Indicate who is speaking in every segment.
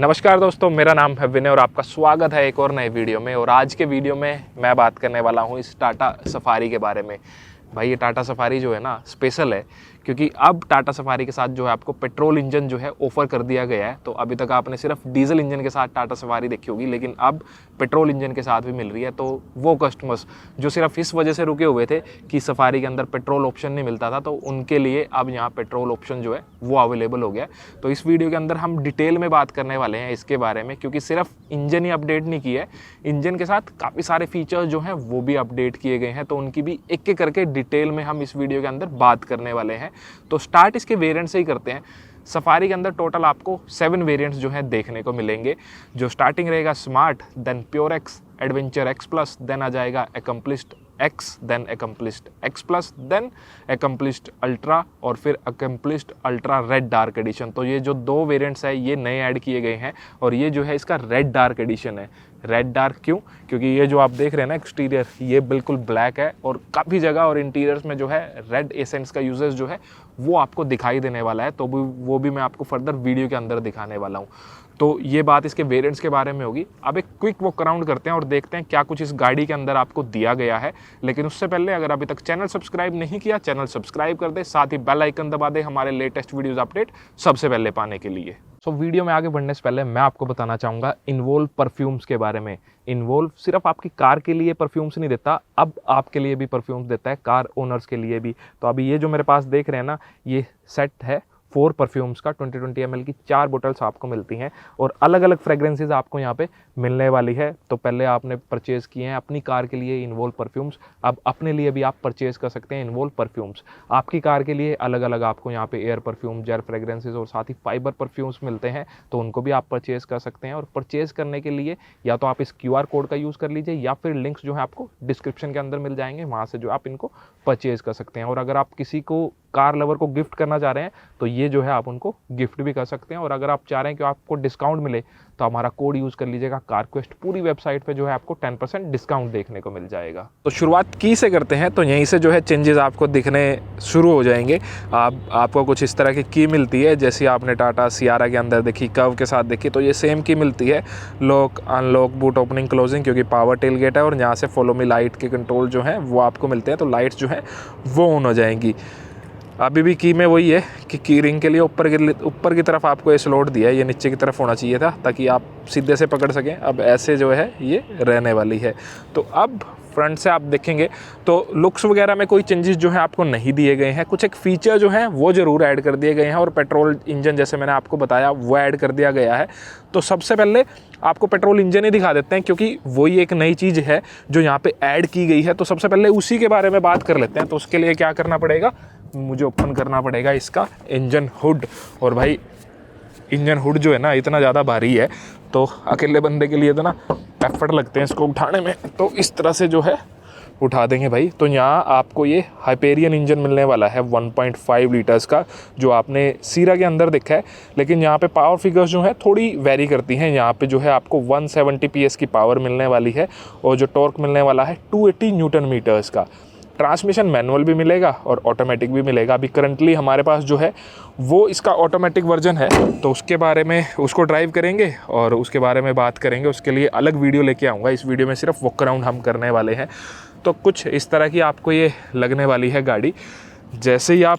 Speaker 1: नमस्कार दोस्तों, मेरा नाम है विनय और आपका स्वागत है एक और नए वीडियो में। और आज के वीडियो में मैं बात करने वाला हूँ इस टाटा सफारी के बारे में। भाई ये टाटा सफारी जो है ना स्पेशल है, क्योंकि अब टाटा सफारी के साथ जो है आपको पेट्रोल इंजन जो है ऑफर कर दिया गया है। तो अभी तक आपने सिर्फ डीजल इंजन के साथ टाटा सफारी देखी होगी, लेकिन अब पेट्रोल इंजन के साथ भी मिल रही है। तो वो कस्टमर्स जो सिर्फ इस वजह से रुके हुए थे कि सफारी के अंदर पेट्रोल ऑप्शन नहीं मिलता था, तो उनके लिए अब यहाँ पेट्रोल ऑप्शन जो है वो अवेलेबल हो गया। तो इस वीडियो के अंदर हम डिटेल में बात करने वाले हैं इसके बारे में, क्योंकि सिर्फ इंजन ही अपडेट नहीं किया है, इंजन के साथ काफ़ी सारे फीचर्स जो हैं वो भी अपडेट किए गए हैं। तो उनकी भी एक एक करके डिटेल में हम इस वीडियो के अंदर बात करने वाले हैं। तो स्टार्ट इसके वेरिएंट से ही करते हैं। सफारी के अंदर टोटल आपको 7 वेरिएंट्स जो हैं देखने को मिलेंगे। जो स्टार्टिंग रहेगा smart, then pure X, adventure X plus, then आ जाएगा accomplished X, then accomplished X plus, then accomplished ultra और फिर accomplished ultra red dark edition. तो ये जो 2 वेरिएंट्स है ये नए ऐड किए गए हैं और ये जो है इसका रेड डार्क एडिशन है। रेड डार्क क्यों? क्योंकि ये जो आप देख रहे हैं ना एक्सटीरियर, ये बिल्कुल ब्लैक है और काफ़ी जगह और इंटीरियर्स में जो है रेड एसेंट्स का यूजेस जो है वो आपको दिखाई देने वाला है। तो वो भी मैं आपको फर्दर वीडियो के अंदर दिखाने वाला हूँ। तो ये बात इसके वेरिएंट्स के बारे में होगी। अब एक क्विक वॉक अराउंड करते हैं और देखते हैं क्या कुछ इस गाड़ी के अंदर आपको दिया गया है। लेकिन उससे पहले अगर अभी तक चैनल सब्सक्राइब नहीं किया, चैनल सब्सक्राइब कर दे, साथ ही बेल आइकन दबा दे हमारे लेटेस्ट वीडियोस अपडेट सबसे पहले पाने के लिए। वीडियो में आगे बढ़ने से पहले मैं आपको बताना चाहूँगा इन्वोल्व परफ्यूम्स के बारे में। इन्वोल्व सिर्फ आपकी कार के लिए परफ्यूम्स नहीं देता, अब आपके लिए भी परफ्यूम्स देता है, कार ओनर्स के लिए भी। तो अभी ये जो मेरे पास देख रहे हैं ना, ये सेट है 4 परफ्यूम्स का। 20 ml की 4 बोटल्स आपको मिलती हैं और अलग अलग फ्रेग्रेंसेज आपको यहाँ पे मिलने वाली है। तो पहले आपने परचेज़ किए हैं अपनी कार के लिए इन्वोल्व परफ्यूम्स, अब अपने लिए भी आप परचेज़ कर सकते हैं इन्वोल्व परफ्यूम्स। आपकी कार के लिए अलग अलग आपको यहाँ पे एयर परफ्यूम, जेल फ्रेग्रेंसेज और साथ ही फाइबर परफ्यूम्स मिलते हैं, तो उनको भी आप परचेज़ कर सकते हैं। और परचेज़ करने के लिए या तो आप इस QR कोड का यूज़ कर लीजिए या फिर लिंक्स जो है आपको डिस्क्रिप्शन के अंदर मिल जाएंगे, वहाँ से जो आप इनको परचेज़ कर सकते हैं। और अगर आप किसी को कार लवर को गिफ्ट करना चाह रहे हैं तो ये जो है आप उनको गिफ्ट भी कर सकते हैं। और अगर आप चाह रहे हैं कि आपको डिस्काउंट मिले तो हमारा कोड यूज़ कर लीजिएगा कारक्वेस्ट। पूरी वेबसाइट पे जो है आपको 10% डिस्काउंट देखने को मिल जाएगा। तो शुरुआत की से करते हैं, तो यहीं से जो है चेंजेस आपको दिखने शुरू हो जाएंगे। आपको कुछ इस तरह की मिलती है, जैसे आपने टाटा सियारा के अंदर देखी, कर्व के साथ देखी, तो ये सेम की मिलती है। Lock unlock, boot opening closing, क्योंकि पावर टेल गेट है। और यहाँ से फॉलो मी लाइट के कंट्रोल जो है वो आपको मिलते हैं, तो लाइट्स जो है वो ऑन हो जाएंगी। अभी भी की में वही है कि की रिंग के लिए ऊपर की तरफ आपको ये स्लॉट दिया है, ये नीचे की तरफ होना चाहिए था ताकि आप सीधे से पकड़ सकें। अब ऐसे जो है ये रहने वाली है। तो अब फ्रंट से आप देखेंगे तो लुक्स वगैरह में कोई चेंजेस जो है आपको नहीं दिए गए हैं। कुछ एक फीचर जो हैं वो ज़रूर ऐड कर दिए गए हैं और पेट्रोल इंजन जैसे मैंने आपको बताया वो ऐड कर दिया गया है। तो सबसे पहले आपको पेट्रोल इंजन ही दिखा देते हैं, क्योंकि वही एक नई चीज़ है जो यहाँ पे ऐड की गई है। तो सबसे पहले उसी के बारे में बात कर लेते हैं। तो उसके लिए क्या करना पड़ेगा, मुझे ओपन करना पड़ेगा इसका इंजन हुड। और भाई इंजन हुड जो है ना इतना ज़्यादा भारी है, तो अकेले बंदे के लिए तो ना एफर्ट लगते हैं इसको उठाने में। तो इस तरह से जो है उठा देंगे भाई। तो यहाँ आपको ये हाइपेरियन इंजन मिलने वाला है 1.5 लीटर्स का, जो आपने सीरा के अंदर देखा है। लेकिन यहाँ पे पावर फिगर्स जो है थोड़ी वेरी करती हैं। यहाँ पे जो है आपको 170 PS की पावर मिलने वाली है और जो टॉर्क मिलने वाला है 280 न्यूटन मीटर्स का। ट्रांसमिशन मैनुअल भी मिलेगा और ऑटोमेटिक भी मिलेगा। अभी करंटली हमारे पास जो है वो इसका ऑटोमेटिक वर्जन है, तो उसके बारे में उसको ड्राइव करेंगे और उसके बारे में बात करेंगे। उसके लिए अलग वीडियो लेके आऊँगा, इस वीडियो में सिर्फ वॉक अराउंड हम करने वाले हैं। तो कुछ इस तरह की आपको ये लगने वाली है गाड़ी। जैसे ही आप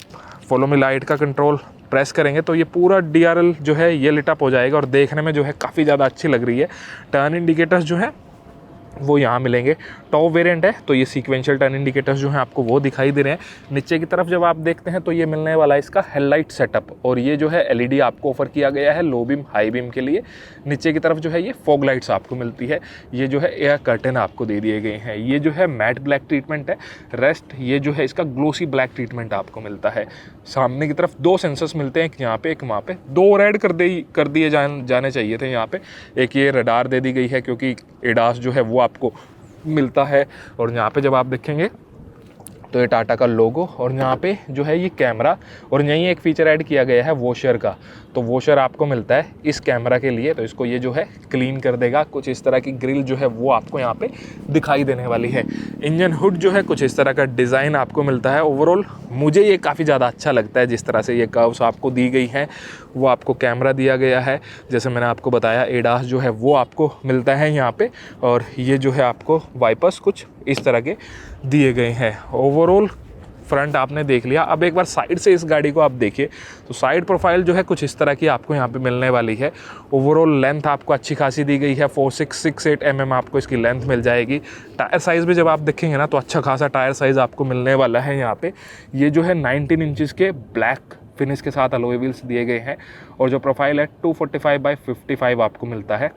Speaker 1: फॉलो मी लाइट का कंट्रोल प्रेस करेंगे तो ये पूरा DRL जो है ये लिट अप हो जाएगा और देखने में जो है काफ़ी ज़्यादा अच्छी लग रही है। टर्न इंडिकेटर्स जो हैं वो यहाँ मिलेंगे। टॉप वेरिएंट है तो ये सीक्वेंशियल टर्न इंडिकेटर्स जो हैं आपको वो दिखाई दे रहे हैं। नीचे की तरफ जब आप देखते हैं तो ये मिलने वाला है इसका हेडलाइट सेटअप, और ये जो है LED आपको ऑफर किया गया है लो बीम हाई बीम के लिए। नीचे की तरफ जो है ये फॉग लाइट्स आपको मिलती है। ये जो है एयर कर्टन आपको दे दिए गए हैं। ये जो है मैट ब्लैक ट्रीटमेंट है, रेस्ट ये जो है इसका ग्लोसी ब्लैक ट्रीटमेंट आपको मिलता है। सामने की तरफ 2 सेंसर्स मिलते हैं, एक यहाँ पे एक वहाँ पे। 2 और ऐड कर दिए जाने चाहिए थे यहाँ पे। एक ये रडार दे दी गई है क्योंकि एडास जो है वो आपको मिलता है। और यहाँ पे जब आप देखेंगे तो ये टाटा का लोगो और यहाँ पे जो है ये कैमरा, और यहीं एक फीचर ऐड किया गया है वॉशर का। तो वॉशर आपको मिलता है इस कैमरा के लिए, तो इसको ये जो है क्लीन कर देगा। कुछ इस तरह की ग्रिल जो है वो आपको यहाँ पे दिखाई देने वाली है। इंजन हुड जो है कुछ इस तरह का डिज़ाइन आपको मिलता है। ओवरऑल मुझे ये काफ़ी ज़्यादा अच्छा लगता है जिस तरह से ये कर्व्स आपको दी गई हैं। वो आपको कैमरा दिया गया है, जैसे मैंने आपको बताया एडास जो है वो आपको मिलता है यहाँ पे, और ये जो है आपको वाइपर्स कुछ इस तरह के दिए गए हैं। ओवरऑल फ्रंट आपने देख लिया। अब एक बार साइड से इस गाड़ी को आप देखिए तो साइड प्रोफाइल जो है कुछ इस तरह की आपको यहाँ पे मिलने वाली है। ओवरऑल लेंथ आपको अच्छी खासी दी गई है, 4668 mm आपको इसकी लेंथ मिल जाएगी। टायर साइज़ भी जब आप देखेंगे ना तो अच्छा खासा टायर साइज़ आपको मिलने वाला है यहाँ पे। ये जो है 19 इंचज़ के ब्लैक फिनिश के साथ अलॉय व्हील्स दिए गए हैं, और जो प्रोफाइल है 245/55 आपको मिलता है।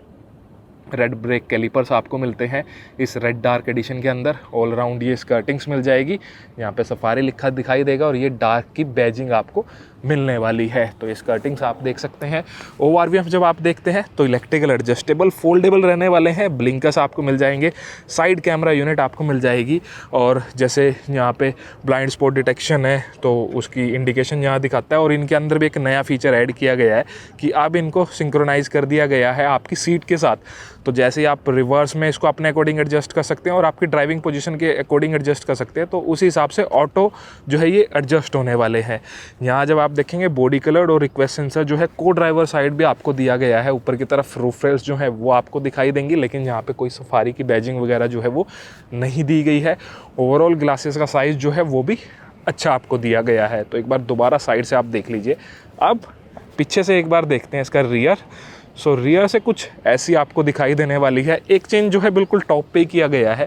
Speaker 1: रेड ब्रेक कैलिपर्स आपको मिलते हैं इस रेड डार्क एडिशन के अंदर। ऑल राउंड ये स्कर्टिंग्स मिल जाएगी, यहाँ पे सफारी लिखा दिखाई देगा, और ये डार्क की बैजिंग आपको मिलने वाली है। तो ये स्कर्टिंग्स आप देख सकते हैं। ORVF जब आप देखते हैं तो इलेक्ट्रिकल एडजस्टेबल फोल्डेबल रहने वाले हैं। ब्लिंकर्स आपको मिल जाएंगे, साइड कैमरा यूनिट आपको मिल जाएगी, और जैसे यहाँ पे ब्लाइंड स्पॉट डिटेक्शन है तो उसकी इंडिकेशन यहाँ दिखाता है। और इनके अंदर भी एक नया फीचर ऐड किया गया है कि अब इनको सिंक्रोनाइज़ कर दिया गया है आपकी सीट के साथ। तो जैसे ही आप रिवर्स में इसको अपने अकॉर्डिंग एडजस्ट कर सकते हैं और आपकी ड्राइविंग पोजीशन के अकॉर्डिंग एडजस्ट कर सकते हैं, तो उसी हिसाब से ऑटो जो है ये एडजस्ट होने वाले हैं। यहाँ जब आप देखेंगे बॉडी कलर और रिक्वेस्ट सेंसर जो है को ड्राइवर साइड भी आपको दिया गया है। ऊपर की तरफ रूफ रेल्स जो है वो आपको दिखाई देंगी, लेकिन यहाँ पे कोई सफारी की बैजिंग वगैरह जो है वो नहीं दी गई है। ओवरऑल ग्लासेस का साइज़ जो है वो भी अच्छा आपको दिया गया है। तो एक बार दोबारा साइड से आप देख लीजिए। अब पीछे से एक बार देखते हैं इसका रियर। सो रियर से कुछ ऐसी आपको दिखाई देने वाली है। एक चेंज जो है बिल्कुल टॉप पे किया गया है,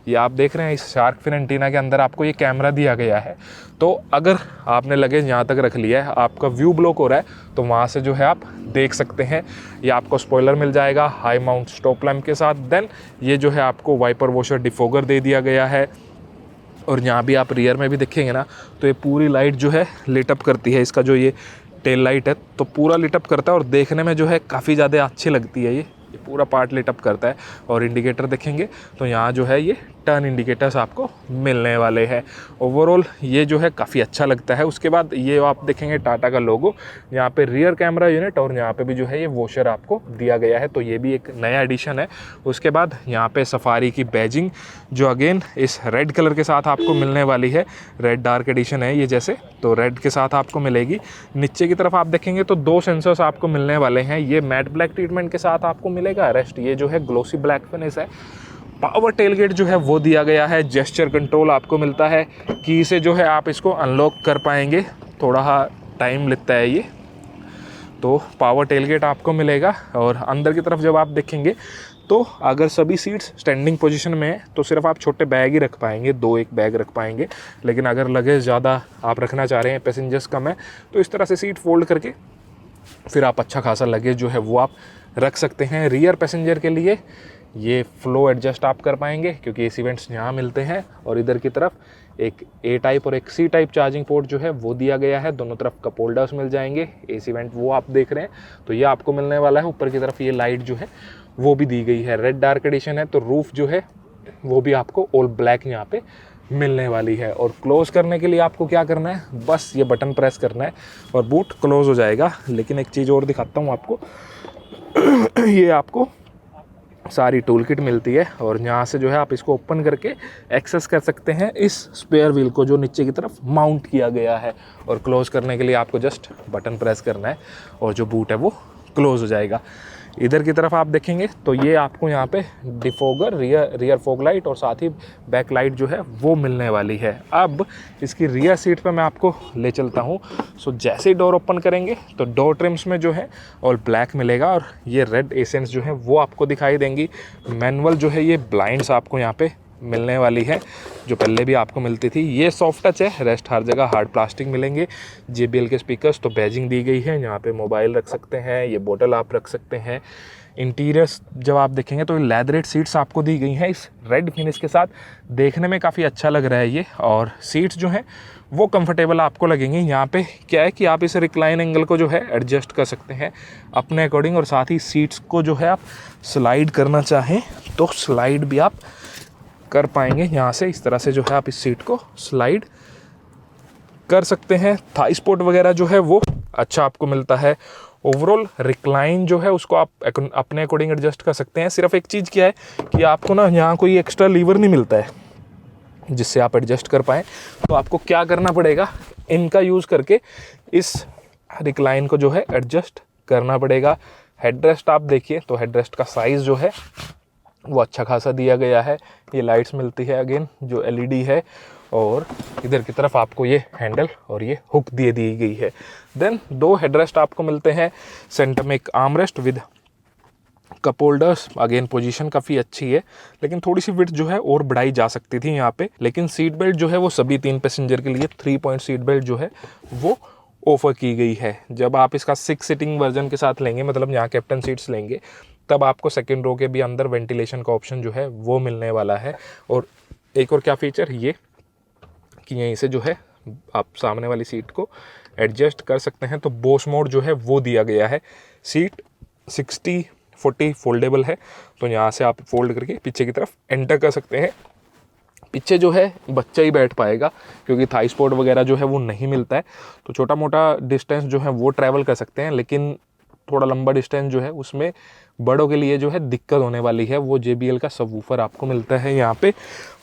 Speaker 1: ये आप देख रहे हैं इस शार्क फिन एंटीना के अंदर आपको ये कैमरा दिया गया है। तो अगर आपने लगेज यहाँ तक रख लिया है, आपका व्यू ब्लॉक हो रहा है, तो वहाँ से जो है आप देख सकते हैं। ये आपको स्पॉइलर मिल जाएगा हाई माउंट स्टॉप लैम्प के साथ। देन ये जो है आपको वाइपर वॉशर डिफोगर दे दिया गया है, और यहाँ भी आप रियर में भी देखेंगे ना तो ये पूरी लाइट जो है लिटअप करती है। इसका जो ये टेल लाइट है तो पूरा लिटअप करता है, और देखने में जो है काफ़ी ज़्यादा अच्छी लगती है। ये पूरा पार्ट लिटअप करता है। और इंडिकेटर देखेंगे तो यहाँ जो है ये टर्न इंडिकेटर्स आपको मिलने वाले हैं। ओवरऑल ये जो है काफ़ी अच्छा लगता है। उसके बाद ये आप देखेंगे टाटा का लोगो, यहाँ पे रियर कैमरा यूनिट, और यहाँ पे भी जो है ये वॉशर आपको दिया गया है। तो ये भी एक नया एडिशन है। उसके बाद यहाँ पे सफारी की बैजिंग जो अगेन इस रेड कलर के साथ आपको मिलने वाली है। रेड डार्क एडिशन है ये, जैसे तो रेड के साथ आपको मिलेगी। नीचे की तरफ आप देखेंगे तो 2 सेंसर्स आपको मिलने वाले हैं। ये मैट ब्लैक ट्रीटमेंट के साथ आपको मिलेगा। रेस्ट ये जो है ग्लोसी ब्लैक फिनिश है। पावर टेलगेट जो है वो दिया गया है। जेस्चर कंट्रोल आपको मिलता है, की से जो है आप इसको अनलॉक कर पाएंगे, थोड़ा टाइम लगता है ये। तो पावर टेलगेट आपको मिलेगा। और अंदर की तरफ जब आप देखेंगे तो अगर सभी सीट्स स्टैंडिंग पोजीशन में है तो सिर्फ आप छोटे बैग ही रख पाएंगे, 2-1 बैग रख पाएंगे। लेकिन अगर लगेज ज़्यादा आप रखना चाह रहे हैं, पैसेंजर्स कम है, तो इस तरह से सीट फोल्ड करके फिर आप अच्छा खासा लगेज जो है वो आप रख सकते हैं। रियर पैसेंजर के लिए ये फ्लो एडजस्ट आप कर पाएंगे क्योंकि एसी वेंट्स यहाँ मिलते हैं, और इधर की तरफ एक A टाइप और एक C टाइप चार्जिंग पोर्ट जो है वो दिया गया है। दोनों तरफ कप होल्डर्स मिल जाएंगे। एसी वेंट वो आप देख रहे हैं तो ये आपको मिलने वाला है। ऊपर की तरफ ये लाइट जो है वो भी दी गई है। रेड डार्क एडिशन है तो रूफ जो है वो भी आपको ऑल ब्लैक यहाँ पे मिलने वाली है। और क्लोज़ करने के लिए आपको क्या करना है, बस ये बटन प्रेस करना है और बूट क्लोज़ हो जाएगा। लेकिन एक चीज़ और दिखाता हूँ आपको ये आपको सारी टूल किट मिलती है, और यहाँ से जो है आप इसको ओपन करके एक्सेस कर सकते हैं इस स्पेयर व्हील को जो नीचे की तरफ माउंट किया गया है। और क्लोज़ करने के लिए आपको जस्ट बटन प्रेस करना है और जो बूट है वो क्लोज़ हो जाएगा। इधर की तरफ आप देखेंगे तो ये आपको यहाँ पे डिफोगर, रियर फॉग लाइट और साथ ही बैक लाइट जो है वो मिलने वाली है। अब इसकी रियर सीट पे मैं आपको ले चलता हूँ। सो जैसे ही डोर ओपन करेंगे तो डोर ट्रिम्स में जो है ऑल ब्लैक मिलेगा, और ये रेड एसेंस जो है वो आपको दिखाई देंगी। मैनुअल जो है ये ब्लाइंड्स आपको यहाँ पे मिलने वाली है जो पहले भी आपको मिलती थी। ये सॉफ्ट टच है, रेस्ट हर जगह हार्ड प्लास्टिक मिलेंगे। JBL के स्पीकर्स तो बैजिंग दी गई है, यहाँ पे मोबाइल रख सकते हैं, ये बोतल आप रख सकते हैं। इंटीरियर्स जब आप देखेंगे तो लेदरेट सीट्स आपको दी गई हैं इस रेड फिनिश के साथ। देखने में काफ़ी अच्छा लग रहा है ये, और सीट्स जो हैं वो कंफर्टेबल आपको लगेंगी। यहाँ पे क्या है कि आप इस रिक्लाइन एंगल को जो है एडजस्ट कर सकते हैं अपने अकॉर्डिंग, और साथ ही सीट्स को जो है आप स्लाइड करना चाहें तो स्लाइड भी आप कर पाएंगे। यहाँ से इस तरह से जो है आप इस सीट को स्लाइड कर सकते हैं। थाई स्पोर्ट वगैरह जो है वो अच्छा आपको मिलता है। ओवरऑल रिक्लाइन जो है उसको आप अपने अकॉर्डिंग एडजस्ट कर सकते हैं। सिर्फ एक चीज़ क्या है कि आपको ना यहाँ कोई एक्स्ट्रा लीवर नहीं मिलता है, जिससे आप एडजस्ट कर पाएँ। तो आपको क्या करना पड़ेगा, इनका यूज़ करके इस रिक्लाइन को जो है एडजस्ट करना पड़ेगा। हेडरेस्ट आप देखिए तो हेडरेस्ट का साइज़ जो है वो अच्छा खासा दिया गया है। ये लाइट्स मिलती है अगेन जो एलईडी है, और इधर की तरफ आपको ये हैंडल और ये हुक दी गई है। देन 2 हेडरेस्ट आपको मिलते हैं। सेंटर में एक armrest with cup holders. Again position काफ़ी अच्छी है, लेकिन थोड़ी सी विड्थ जो है और बढ़ाई जा सकती थी यहाँ पे। लेकिन सीट बेल्ट जो है वो सभी 3 पैसेंजर के लिए 3 पॉइंट सीट बेल्ट जो है वो ऑफर की गई है। जब आप इसका 6 सीटिंग वर्जन के साथ लेंगे, मतलब यहाँ कैप्टन सीट्स लेंगे, तब आपको सेकेंड रो के भी अंदर वेंटिलेशन का ऑप्शन जो है वो मिलने वाला है। और एक और क्या फीचर ये कि यहीं से जो है आप सामने वाली सीट को एडजस्ट कर सकते हैं। तो बोस मोड जो है वो दिया गया है। सीट 60-40 फोल्डेबल है, तो यहाँ से आप फोल्ड करके पीछे की तरफ एंटर कर सकते हैं। पीछे जो है बच्चा ही बैठ पाएगा, क्योंकि थाई स्पोर्ट वगैरह जो है वो नहीं मिलता है। तो छोटा मोटा डिस्टेंस जो है वो ट्रैवल कर सकते हैं, लेकिन थोड़ा लंबा डिस्टेंस जो है उसमें बड़ों के लिए जो है दिक्कत होने वाली है। वो JBL का सबवूफर आपको मिलता है यहाँ पे,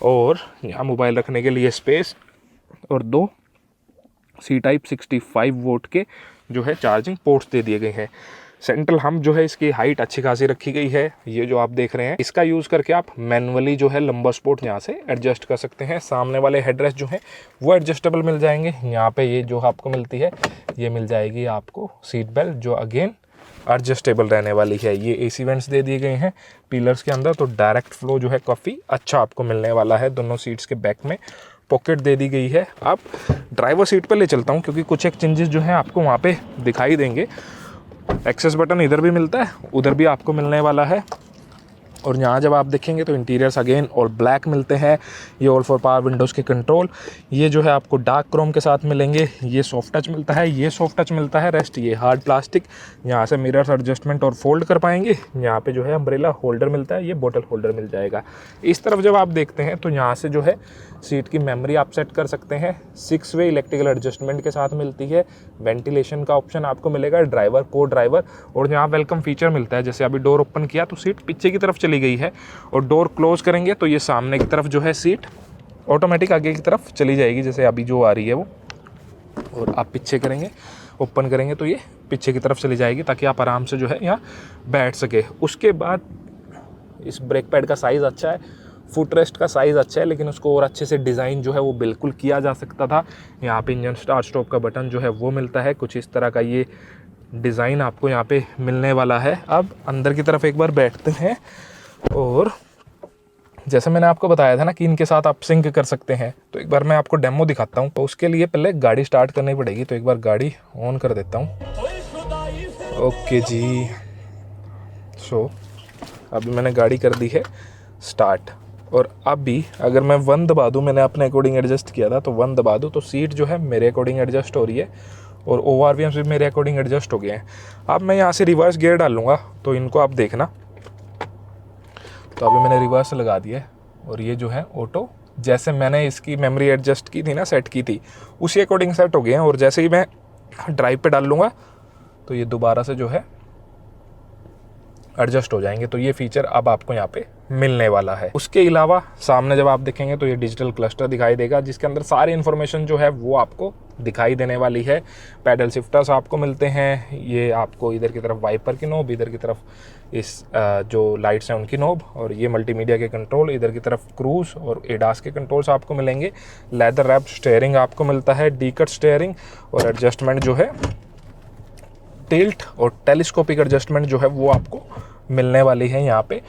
Speaker 1: और यहाँ मोबाइल रखने के लिए स्पेस, और 2 C-Type 65 वोल्ट के जो है चार्जिंग पोर्ट्स दे दिए गए हैं। सेंट्रल हम्प जो है इसकी हाइट अच्छी खासी रखी गई है। ये जो आप देख रहे हैं, इसका यूज़ करके आप मैनुअली जो है लंबा स्पोर्ट यहाँ से एडजस्ट कर सकते हैं। सामने वाले हेडरेस्ट जो है वो एडजस्टेबल मिल जाएंगे। यहाँ पे ये जो आपको मिलती है, ये मिल जाएगी आपको सीट बेल्ट, जो अगेन एडजस्टेबल रहने वाली है। ये AC वेंट्स दे दिए गए हैं पिलर्स के अंदर, तो डायरेक्ट फ्लो जो है काफ़ी अच्छा आपको मिलने वाला है। दोनों सीट्स के बैक में पॉकेट दे दी गई है। अब ड्राइवर सीट पर ले चलता हूँ, क्योंकि कुछ एक चेंजेस जो हैं आपको वहाँ पे दिखाई देंगे। एक्सेस बटन इधर भी मिलता है, उधर भी आपको मिलने वाला है। और यहाँ जब आप देखेंगे तो इंटीरियर्स अगेन और ब्लैक मिलते हैं। ये ऑल फॉर पावर विंडोज़ के कंट्रोल, ये जो है आपको डार्क क्रोम के साथ मिलेंगे। ये सॉफ्ट टच मिलता है, ये सॉफ्ट टच मिलता है, रेस्ट ये हार्ड प्लास्टिक। यहाँ से मिरर्स एडजस्टमेंट और फोल्ड कर पाएंगे। यहाँ पे जो है अम्ब्रेला होल्डर मिलता है, ये बोतल होल्डर मिल जाएगा। इस तरफ जब आप देखते हैं तो यहाँ से जो है सीट की मेमोरी आप सेट कर सकते हैं। 6 वे इलेक्ट्रिकल एडजस्टमेंट के साथ मिलती है। वेंटिलेशन का ऑप्शन आपको मिलेगा, ड्राइवर, को ड्राइवर, और यहाँ वेलकम फीचर मिलता है। जैसे अभी डोर ओपन किया तो सीट पीछे की तरफ चली गई है, और डोर क्लोज करेंगे तो ये सामने की तरफ जो है सीट ऑटोमेटिक आगे की तरफ चली जाएगी, जैसे अभी जो आ रही है वो। और आप पीछे करेंगे, ओपन करेंगे तो ये पीछे की तरफ चली जाएगी, ताकि आप आराम से जो है यहाँ बैठ सके। उसके बाद इस ब्रेक पैड का साइज़ अच्छा है, फुट रेस्ट का साइज़ अच्छा है, लेकिन उसको और अच्छे से डिज़ाइन जो है वो बिल्कुल किया जा सकता था। यहाँ पे इंजन स्टार्ट स्टॉप का बटन जो है वो मिलता है। कुछ इस तरह का ये डिज़ाइन आपको यहाँ पे मिलने वाला है। अब अंदर की तरफ एक बार बैठते हैं, और जैसे मैंने आपको बताया था ना कि इनके साथ आप सिंक कर सकते हैं, तो एक बार मैं आपको डेमो दिखाता हूँ। तो उसके लिए पहले गाड़ी स्टार्ट करनी पड़ेगी, तो एक बार गाड़ी ऑन कर देता हूँ। ओके जी, सो अभी मैंने गाड़ी कर दी है स्टार्ट, और अभी अगर मैं 1 दबा दूँ, मैंने अपने अकॉर्डिंग एडजस्ट किया था, तो 1 दबा दूँ तो सीट जो है मेरे अकॉर्डिंग एडजस्ट हो रही है, और ORVM भी मेरे अकॉर्डिंग एडजस्ट हो गए हैं। अब मैं यहाँ से रिवर्स गियर डालूँगा, तो इनको आप देखना। तो अभी मैंने रिवर्स लगा दिया है, और ये जो है ऑटो, जैसे मैंने इसकी मेमोरी एडजस्ट की थी ना, सेट की थी, उसी अकॉर्डिंग सेट हो गए हैं। और जैसे ही मैं ड्राइव पे डाल लूँगा तो ये दोबारा से जो है एडजस्ट हो जाएंगे। तो ये फीचर अब आपको यहाँ पे मिलने वाला है। उसके अलावा सामने जब आप देखेंगे तो ये डिजिटल क्लस्टर दिखाई देगा, जिसके अंदर सारी इन्फॉर्मेशन जो है वो आपको दिखाई देने वाली है। पैडल शिफ्टर्स आपको मिलते हैं। ये आपको इधर की तरफ वाइपर की नोब, इधर की तरफ इस जो लाइट्स हैं उनकी नोब, और ये मल्टीमीडिया के कंट्रोल, इधर की तरफ क्रूज और एडास के कंट्रोल्स आपको मिलेंगे। लेदर रैप्ड स्टीयरिंग आपको मिलता है, डी-कट स्टीयरिंग, और एडजस्टमेंट जो है टिल्ट और टेलीस्कोपिक एडजस्टमेंट जो है वो आपको मिलने वाली है यहाँ पे।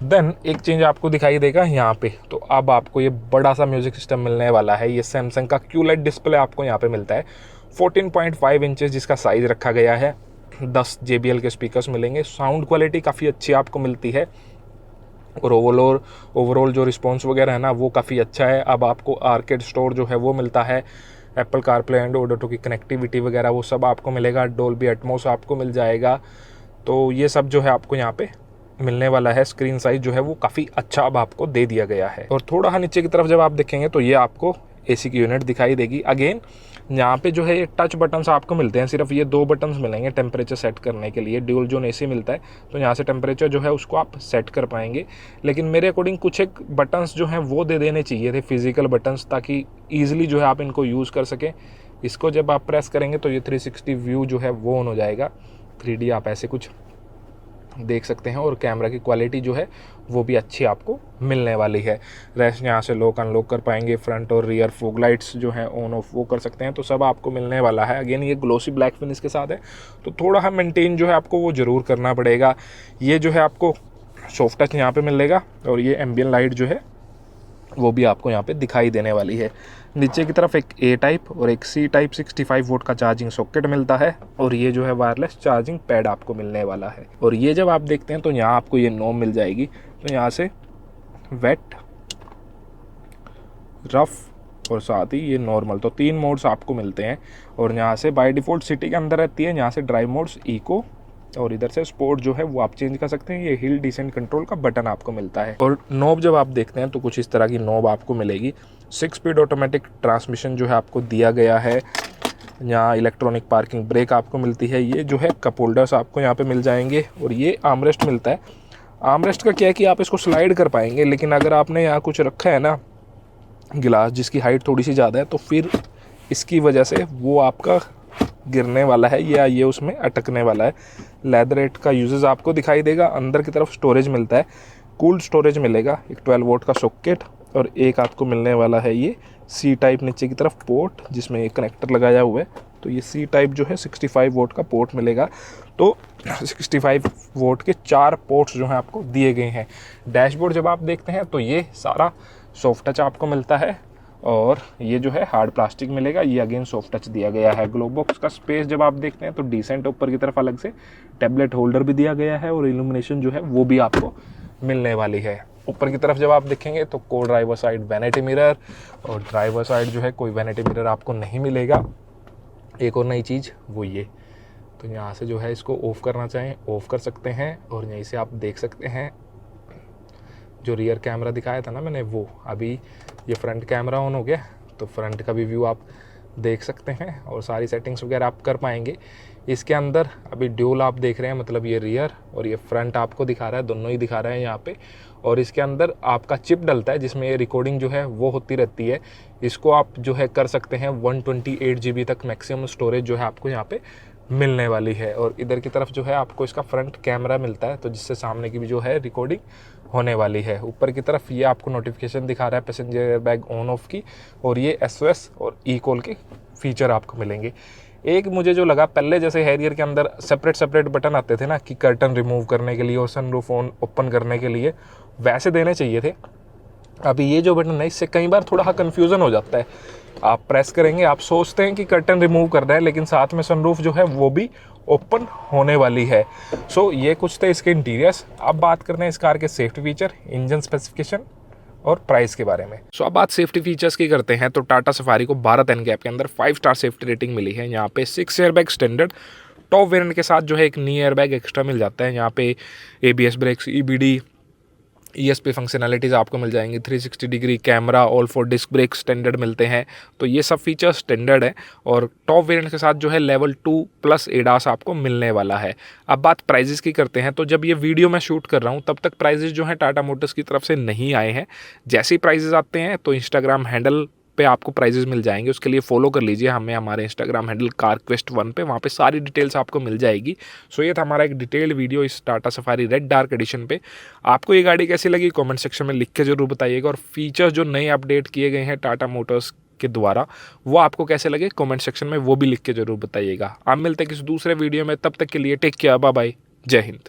Speaker 1: देन एक चेंज आपको दिखाई देगा यहाँ पे, तो अब आपको ये बड़ा सा म्यूजिक सिस्टम मिलने वाला है। ये सैमसंग का QLED डिस्प्ले आपको यहाँ पे मिलता है, 14.5 इंचेस जिसका साइज़ रखा गया है। 10 JBL के स्पीकर्स मिलेंगे। साउंड क्वालिटी काफ़ी अच्छी आपको मिलती है, और ओवरऑल जो रिस्पॉन्स वगैरह है ना वो काफ़ी अच्छा है। अब आपको आर्केड स्टोर जो है वो मिलता है, एप्पल कारप्ले एंड ऑडियो की कनेक्टिविटी वगैरह वो सब आपको मिलेगा। डोल्बी एटमॉस आपको मिल जाएगा। तो ये सब जो है आपको यहाँ पे मिलने वाला है। स्क्रीन साइज जो है वो काफ़ी अच्छा अब आपको दे दिया गया है। और थोड़ा नीचे की तरफ जब आप देखेंगे तो ये आपको AC की यूनिट दिखाई देगी। अगेन यहाँ पे जो है ये टच बटन्स आपको मिलते हैं, सिर्फ ये 2 बटन्स मिलेंगे टेम्परेचर सेट करने के लिए। ड्यूल जोन एसी मिलता है, तो यहाँ से टेम्परेचर जो है उसको आप सेट कर पाएंगे। लेकिन मेरे अकॉर्डिंग कुछ एक बटन्स जो हैं वो दे देने चाहिए थे, फिजिकल बटन्स, ताकि ईजिली जो है आप इनको यूज़ कर सकें। इसको जब आप प्रेस करेंगे तो ये 360 व्यू जो है वो ऑन हो जाएगा, 3D आप ऐसे कुछ देख सकते हैं, और कैमरा की क्वालिटी जो है वो भी अच्छी आपको मिलने वाली है। रेस्ट यहाँ से लॉक अनलॉक कर पाएंगे, फ्रंट और रियर फॉग लाइट्स जो है ऑन ऑफ वो कर सकते हैं, तो सब आपको मिलने वाला है। अगेन ये ग्लोसी ब्लैक फिनिश के साथ है, तो थोड़ा सा मेंटेन जो है आपको वो ज़रूर करना पड़ेगा। ये जो है आपको सॉफ्ट टच यहाँ पे मिलेगा, और ये एम्बियन लाइट जो है वो भी आपको यहाँ पे दिखाई देने वाली है। नीचे की तरफ एक A टाइप और एक C टाइप 65 वोल्ट का चार्जिंग सॉकेट मिलता है, और ये जो है वायरलेस चार्जिंग पैड आपको मिलने वाला है। और ये जब आप देखते हैं तो यहाँ आपको ये नॉब मिल जाएगी, तो यहाँ से वेट, रफ और साथ ही ये नॉर्मल, तो 3 मोड्स आपको मिलते हैं। और यहाँ से बाय डिफ़ॉल्ट सिटी के अंदर रहती है, यहाँ से ड्राइव मोड्स, इको, और इधर से स्पोर्ट जो है वो आप चेंज कर सकते हैं। ये हिल डिसेंट कंट्रोल का बटन आपको मिलता है। और नॉब जब आप देखते हैं तो कुछ इस तरह की नॉब आपको मिलेगी। 6 स्पीड ऑटोमेटिक ट्रांसमिशन जो है आपको दिया गया है। यहाँ इलेक्ट्रॉनिक पार्किंग ब्रेक आपको मिलती है। ये जो है कप होल्डर्स आपको यहाँ पे मिल जाएंगे, और ये आर्मरेस्ट मिलता है। आर्मरेस्ट का क्या है कि आप इसको स्लाइड कर पाएंगे, लेकिन अगर आपने यहाँ कुछ रखा है ना गिलास जिसकी हाइट थोड़ी सी ज़्यादा है, तो फिर इसकी वजह से वो आपका गिरने वाला है या ये उसमें अटकने वाला है। लेदरेट का यूजेस आपको दिखाई देगा। अंदर की तरफ स्टोरेज मिलता है, कूल्ड स्टोरेज मिलेगा, एक 12 वोल्ट का सॉकेट, और एक आपको मिलने वाला है ये C टाइप नीचे की तरफ पोर्ट जिसमें एक कनेक्टर लगाया हुआ है। तो ये C टाइप जो है 65 वोल्ट का पोर्ट मिलेगा। तो 65 वोल्ट के 4 पोर्ट्स जो हैं आपको दिए गए हैं। डैशबोर्ड जब आप देखते हैं तो ये सारा सॉफ्ट टच आपको मिलता है, और ये जो है हार्ड प्लास्टिक मिलेगा, ये अगेन सॉफ्ट टच दिया गया है। ग्लो बॉक्स का स्पेस जब आप देखते हैं तो डिसेंट, ऊपर की तरफ अलग से टैबलेट होल्डर भी दिया गया है, और इल्यूमिनेशन जो है वो भी आपको मिलने वाली है। ऊपर की तरफ जब आप देखेंगे तो को ड्राइवर साइड वैनिटी मिरर, और ड्राइवर साइड जो है कोई वैनिटी मिरर आपको नहीं मिलेगा। एक और नई चीज़ वो ये, तो यहाँ से जो है इसको ऑफ़ करना चाहें ऑफ़ कर सकते हैं, और यहीं से आप देख सकते हैं जो रियर कैमरा दिखाया था ना मैंने, वो अभी ये फ्रंट कैमरा ऑन हो गया, तो फ्रंट का भी व्यू आप देख सकते हैं, और सारी सेटिंग्स वगैरह आप कर पाएंगे। इसके अंदर अभी ड्यूल आप देख रहे हैं, मतलब ये रियर और ये फ्रंट आपको दिखा रहा है, दोनों ही दिखा रहे हैं यहाँ पे। और इसके अंदर आपका चिप डलता है जिसमें ये रिकॉर्डिंग जो है वो होती रहती है। इसको आप जो है कर सकते हैं 128 GB तक मैक्सिमम स्टोरेज जो है आपको यहाँ पे मिलने वाली है। और इधर की तरफ जो है आपको इसका फ्रंट कैमरा मिलता है, तो जिससे सामने की भी जो है रिकॉर्डिंग होने वाली है। ऊपर की तरफ ये आपको नोटिफिकेशन दिखा रहा है पैसेंजर एयरबैग ऑन ऑफ की, और ये SOS और ई कॉल के फीचर आपको मिलेंगे। एक मुझे जो लगा, पहले जैसे हैरियर के अंदर सेपरेट बटन आते थे ना कि कर्टन रिमूव करने के लिए और सनरूफ ऑन ओपन करने के लिए, वैसे देने चाहिए थे। अभी ये जो बटन है इससे कई बार थोड़ा कन्फ्यूज़न हो जाता है। आप प्रेस करेंगे, आप सोचते हैं कि कर्टन रिमूव कर रहे हैं, लेकिन साथ में सनरूफ जो है वो भी ओपन होने वाली है। सो ये कुछ थे इसके इंटीरियर्स। अब बात करते हैं इस कार के सेफ्टी फीचर, इंजन स्पेसिफिकेशन और प्राइस के बारे में। सो अब बात सेफ्टी फीचर्स की करते हैं, तो टाटा सफारी को भारत एनकैप के अंदर 5 स्टार सेफ्टी रेटिंग मिली है। यहाँ पे 6 एयरबैग स्टैंडर्ड, टॉप वेरिएंट के साथ जो है एक नी एयरबैग एक्स्ट्रा मिल जाता है। यहाँ पे ABS brakes, EBD, ESP functionalities आपको मिल जाएंगी। 360 degree camera, all 4 disc brake standard मिलते हैं, तो ये सब फीचर्स स्टैंडर्ड है। और टॉप वेरिएंट के साथ जो है लेवल 2+ ADAS आपको मिलने वाला है। अब बात प्राइजेस की करते हैं, तो जब ये वीडियो मैं शूट कर रहा हूँ तब तक प्राइजेस जो हैं टाटा मोटर्स की तरफ से नहीं आए हैं। जैसे ही प्राइजेस आते हैं तो इंस्टाग्राम हैंडल पे आपको प्राइजेस मिल जाएंगे, उसके लिए फॉलो कर लीजिए हमें, हमारे इंस्टाग्राम हैंडल CarQuest1 पे, वहाँ पे सारी डिटेल्स आपको मिल जाएगी। सो ये था हमारा एक डिटेल्ड वीडियो इस Tata safari red dark addition पे। आपको ये गाड़ी कैसी लगी कमेंट सेक्शन में लिख के जरूर बताइएगा, और फीचर्स जो नए अपडेट किए गए हैं टाटा मोटर्स के द्वारा वो आपको कैसे लगे कमेंट सेक्शन में वो भी लिख के जरूर बताइएगा। आप मिलते हैं किसी दूसरे वीडियो में, तब तक के लिए टेक केयर, बाय बाय, जय हिंद।